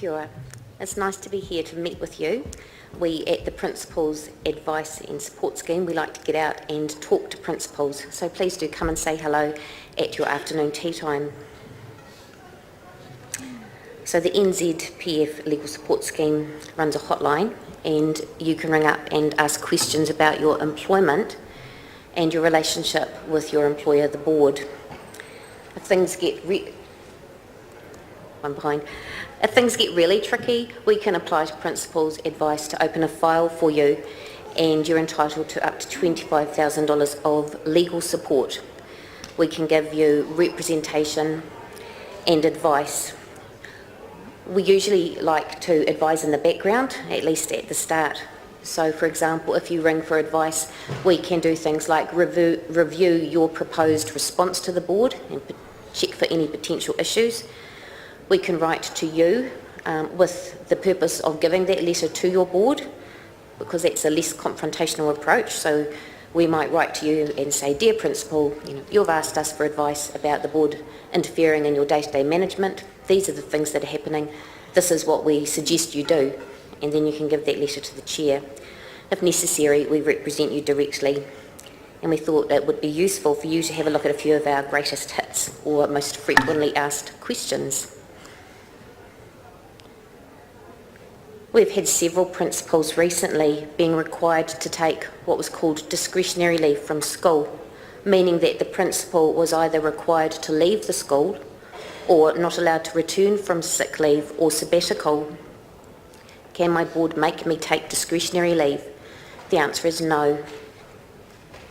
Kia ora. It's nice to be here to meet with you. We at the Principals Advice and Support Scheme, we like to get out and talk to principals, so please do come and say hello at your afternoon tea time. So the NZPF Legal Support Scheme runs a hotline, and you can ring up and ask questions about your employment and your relationship with your employer, the board. If things get really tricky, we can apply to Principals Advice to open a file for you, and you're entitled to up to $25,000 of legal support. We can give you representation and advice. We usually like to advise in the background, at least at the start. So, for example, if you ring for advice, we can do things like review your proposed response to the board and check for any potential issues. We can write to you with the purpose of giving that letter to your board, because that's a less confrontational approach. So we might write to you and say, "Dear Principal, you've asked us for advice about the board interfering in your day-to-day management. These are the things that are happening. This is what we suggest you do." And then you can give that letter to the chair. If necessary, we represent you directly. And we thought it would be useful for you to have a look at a few of our greatest hits or most frequently asked questions. We've had several principals recently being required to take what was called discretionary leave from school, meaning that the principal was either required to leave the school or not allowed to return from sick leave or sabbatical. Can my board make me take discretionary leave? The answer is no.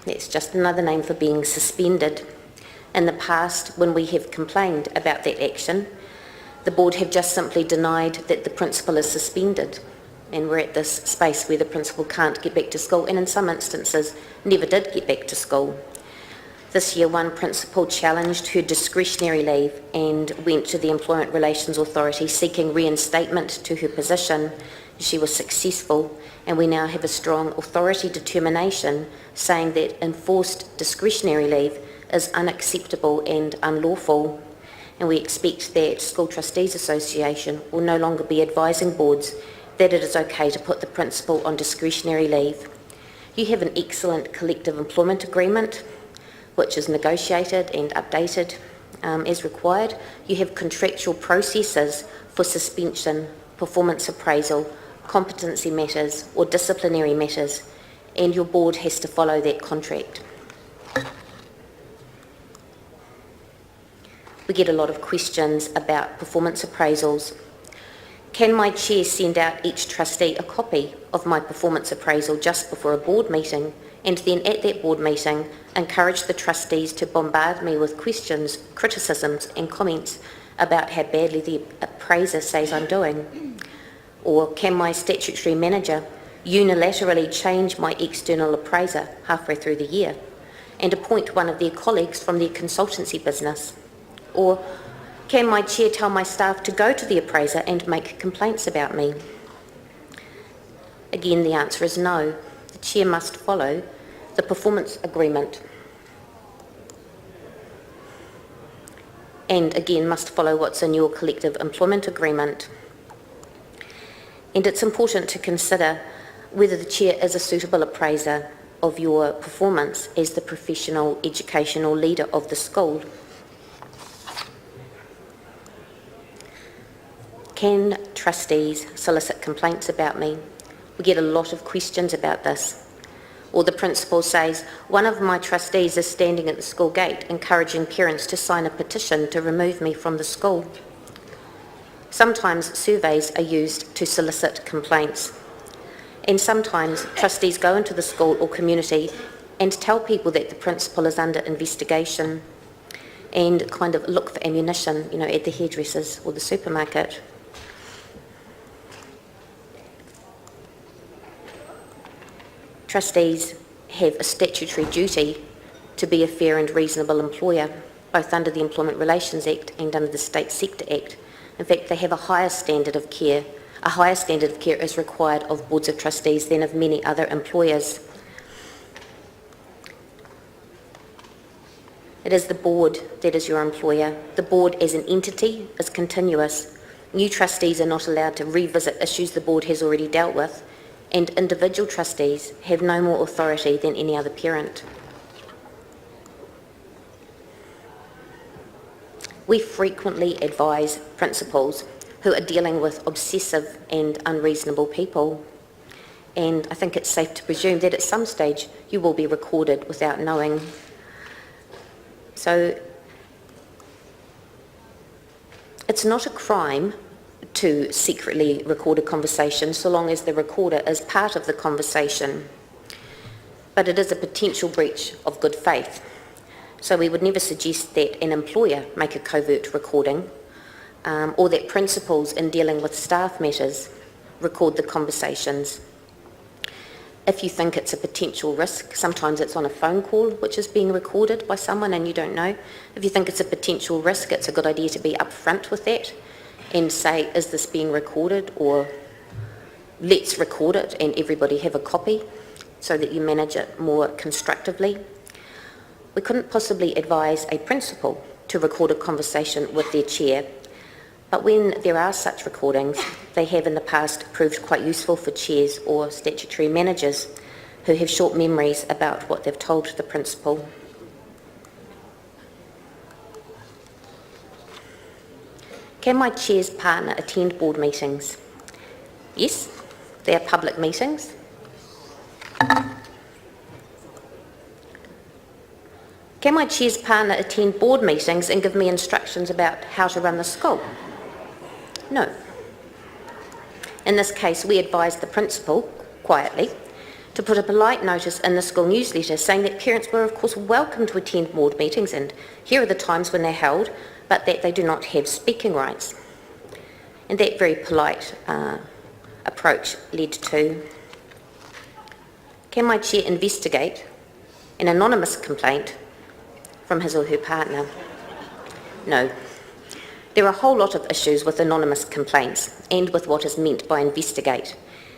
That's just another name for being suspended. In the past, when we have complained about that action, the board have just simply denied that the principal is suspended, and we're at this space where the principal can't get back to school, and in some instances never did get back to school. This year, one principal challenged her discretionary leave and went to the Employment Relations Authority seeking reinstatement to her position. She was successful, and we now have a strong authority determination saying that enforced discretionary leave is unacceptable and unlawful. And we expect that School Trustees Association will no longer be advising boards that it is okay to put the principal on discretionary leave. You have an excellent collective employment agreement, which is negotiated and updated as required. You have contractual processes for suspension, performance appraisal, competency matters or disciplinary matters, and your board has to follow that contract. We get a lot of questions about performance appraisals. Can my chair send out each trustee a copy of my performance appraisal just before a board meeting, and then at that board meeting encourage the trustees to bombard me with questions, criticisms and comments about how badly the appraiser says I'm doing? Or can my statutory manager unilaterally change my external appraiser halfway through the year and appoint one of their colleagues from their consultancy business? Or can my chair tell my staff to go to the appraiser and make complaints about me? Again, the answer is no. The chair must follow the performance agreement, and again must follow what's in your collective employment agreement. And it's important to consider whether the chair is a suitable appraiser of your performance as the professional educational leader of the school. Can trustees solicit complaints about me? We get a lot of questions about this. Or the principal says, "One of my trustees is standing at the school gate encouraging parents to sign a petition to remove me from the school." Sometimes surveys are used to solicit complaints. And sometimes trustees go into the school or community and tell people that the principal is under investigation and kind of look for ammunition, at the hairdressers or the supermarket. Trustees have a statutory duty to be a fair and reasonable employer, both under the Employment Relations Act and under the State Sector Act. In fact, they have a higher standard of care. A higher standard of care is required of boards of trustees than of many other employers. It is the board that is your employer. The board as an entity is continuous. New trustees are not allowed to revisit issues the board has already dealt with, and individual trustees have no more authority than any other parent. We frequently advise principals who are dealing with obsessive and unreasonable people, and I think it's safe to presume that at some stage you will be recorded without knowing. So it's not a crime to secretly record a conversation so long as the recorder is part of the conversation, but it is a potential breach of good faith. So we would never suggest that an employer make a covert recording, or that principals in dealing with staff matters record the conversations. If you think it's a potential risk, sometimes it's on a phone call which is being recorded by someone and you don't know. If you think it's a potential risk, it's a good idea to be upfront with that and say, is this being recorded, or let's record it and everybody have a copy so that you manage it more constructively. We couldn't possibly advise a principal to record a conversation with their chair, but when there are such recordings, they have in the past proved quite useful for chairs or statutory managers who have short memories about what they've told the principal. Can my chair's partner attend board meetings? Yes, they are public meetings. Can my chair's partner attend board meetings and give me instructions about how to run the school? No. In this case, we advised the principal, quietly, to put a polite notice in the school newsletter saying that parents were of course welcome to attend board meetings and here are the times when they're held, but that they do not have speaking rights. And that very polite approach led to, can my chair investigate an anonymous complaint from his or her partner? No. There are a whole lot of issues with anonymous complaints and with what is meant by investigate.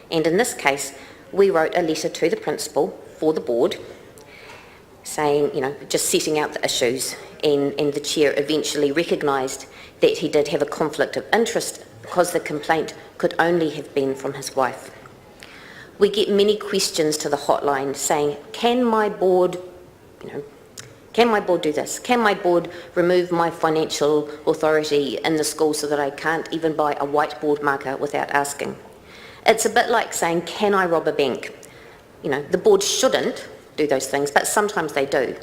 And in this case, we wrote a letter to the principal for the board saying, just setting out the issues, and the chair eventually recognised that he did have a conflict of interest because the complaint could only have been from his wife. We get many questions to the hotline saying, can my board do this? Can my board remove my financial authority in the school so that I can't even buy a whiteboard marker without asking? It's a bit like saying, can I rob a bank? The board shouldn't do those things, but sometimes they do.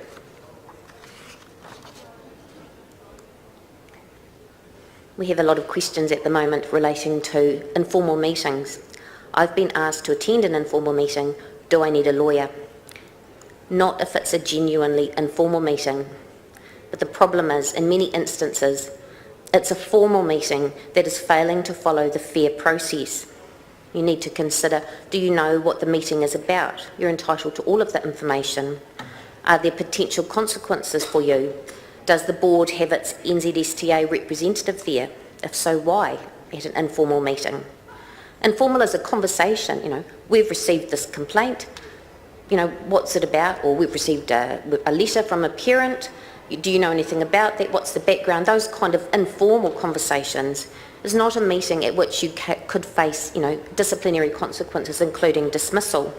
We have a lot of questions at the moment relating to informal meetings. I've been asked to attend an informal meeting. Do I need a lawyer? Not if it's a genuinely informal meeting. But the problem is, in many instances, it's a formal meeting that is failing to follow the fair process. You need to consider, do you know what the meeting is about? You're entitled to all of that information. Are there potential consequences for you? Does the board have its NZSTA representative there? If so, why at an informal meeting? Informal is a conversation, we've received this complaint, what's it about? Or we've received a letter from a parent. Do you know anything about that? What's the background? Those kind of informal conversations is not a meeting at which you could face, disciplinary consequences, including dismissal.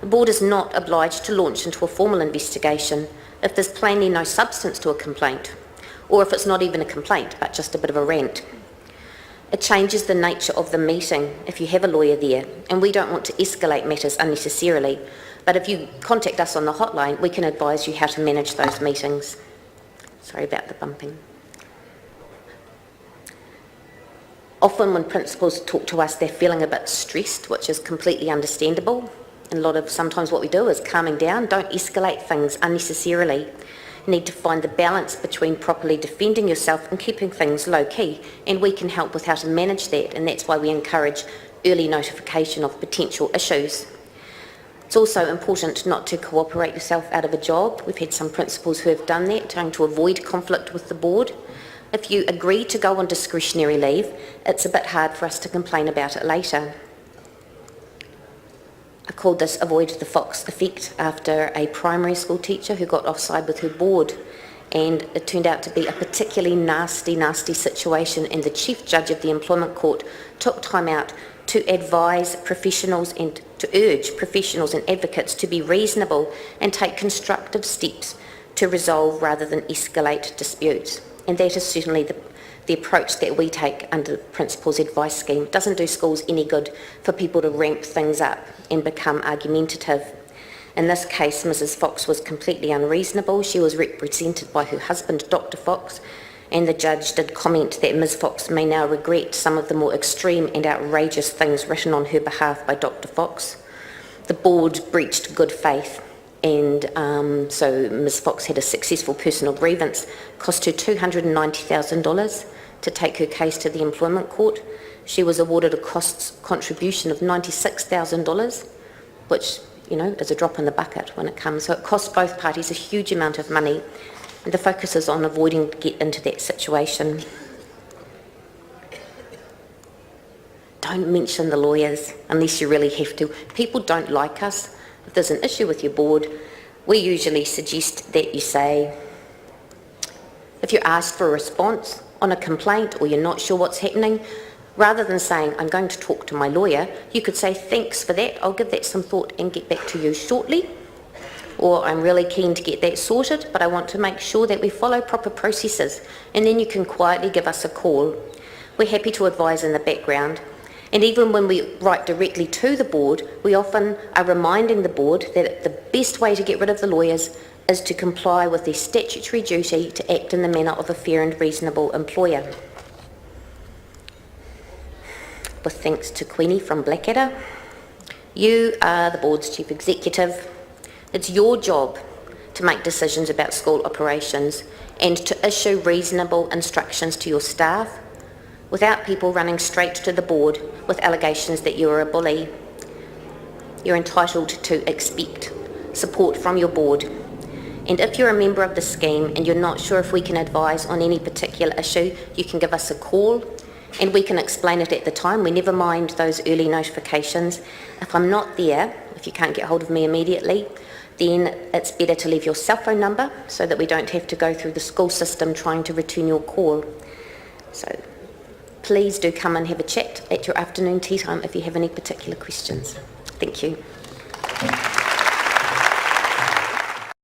The board is not obliged to launch into a formal investigation if there's plainly no substance to a complaint, or if it's not even a complaint, but just a bit of a rant. It changes the nature of the meeting if you have a lawyer there, and we don't want to escalate matters unnecessarily, but if you contact us on the hotline, we can advise you how to manage those meetings. Sorry about the bumping. Often when principals talk to us, they're feeling a bit stressed, which is completely understandable. And sometimes what we do is calming down, don't escalate things unnecessarily. You need to find the balance between properly defending yourself and keeping things low key, and we can help with how to manage that, and that's why we encourage early notification of potential issues. It's also important not to cooperate yourself out of a job. We've had some principals who have done that, trying to avoid conflict with the board. If you agree to go on discretionary leave, it's a bit hard for us to complain about it later. I called this avoid the fox effect after a primary school teacher who got offside with her board, and it turned out to be a particularly nasty situation, and the Chief Judge of the Employment Court took time out to advise professionals and to urge professionals and advocates to be reasonable and take constructive steps to resolve rather than escalate disputes. And that is certainly the approach that we take under the Principal's Advice Scheme. It doesn't do schools any good for people to ramp things up and become argumentative. In this case, Mrs. Fox was completely unreasonable. She was represented by her husband, Dr. Fox, and the judge did comment that Ms. Fox may now regret some of the more extreme and outrageous things written on her behalf by Dr. Fox. The board breached good faith, and so Ms. Fox had a successful personal grievance, cost her $290,000 to take her case to the Employment Court. She was awarded a costs contribution of $96,000, which, you know, is a drop in the bucket when it comes. So it cost both parties a huge amount of money, and the focus is on avoiding to get into that situation. Don't mention the lawyers unless you really have to. People don't like us. If there's an issue with your board, we usually suggest that you say, if you're asked for a response on a complaint or you're not sure what's happening, rather than saying, I'm going to talk to my lawyer, you could say, thanks for that, I'll give that some thought and get back to you shortly. Or I'm really keen to get that sorted, but I want to make sure that we follow proper processes, and then you can quietly give us a call. We're happy to advise in the background. And even when we write directly to the board, we often are reminding the board that the best way to get rid of the lawyers is to comply with their statutory duty to act in the manner of a fair and reasonable employer. With thanks to Queenie from Blackadder, you are the board's chief executive. It's your job to make decisions about school operations and to issue reasonable instructions to your staff without people running straight to the board with allegations that you're a bully. You're entitled to expect support from your board. And if you're a member of the scheme and you're not sure if we can advise on any particular issue, you can give us a call and we can explain it at the time. We never mind those early notifications. If I'm not there, if you can't get hold of me immediately, then it's better to leave your cell phone number so that we don't have to go through the school system trying to return your call. So please do come and have a chat at your afternoon tea time if you have any particular questions. Thank you.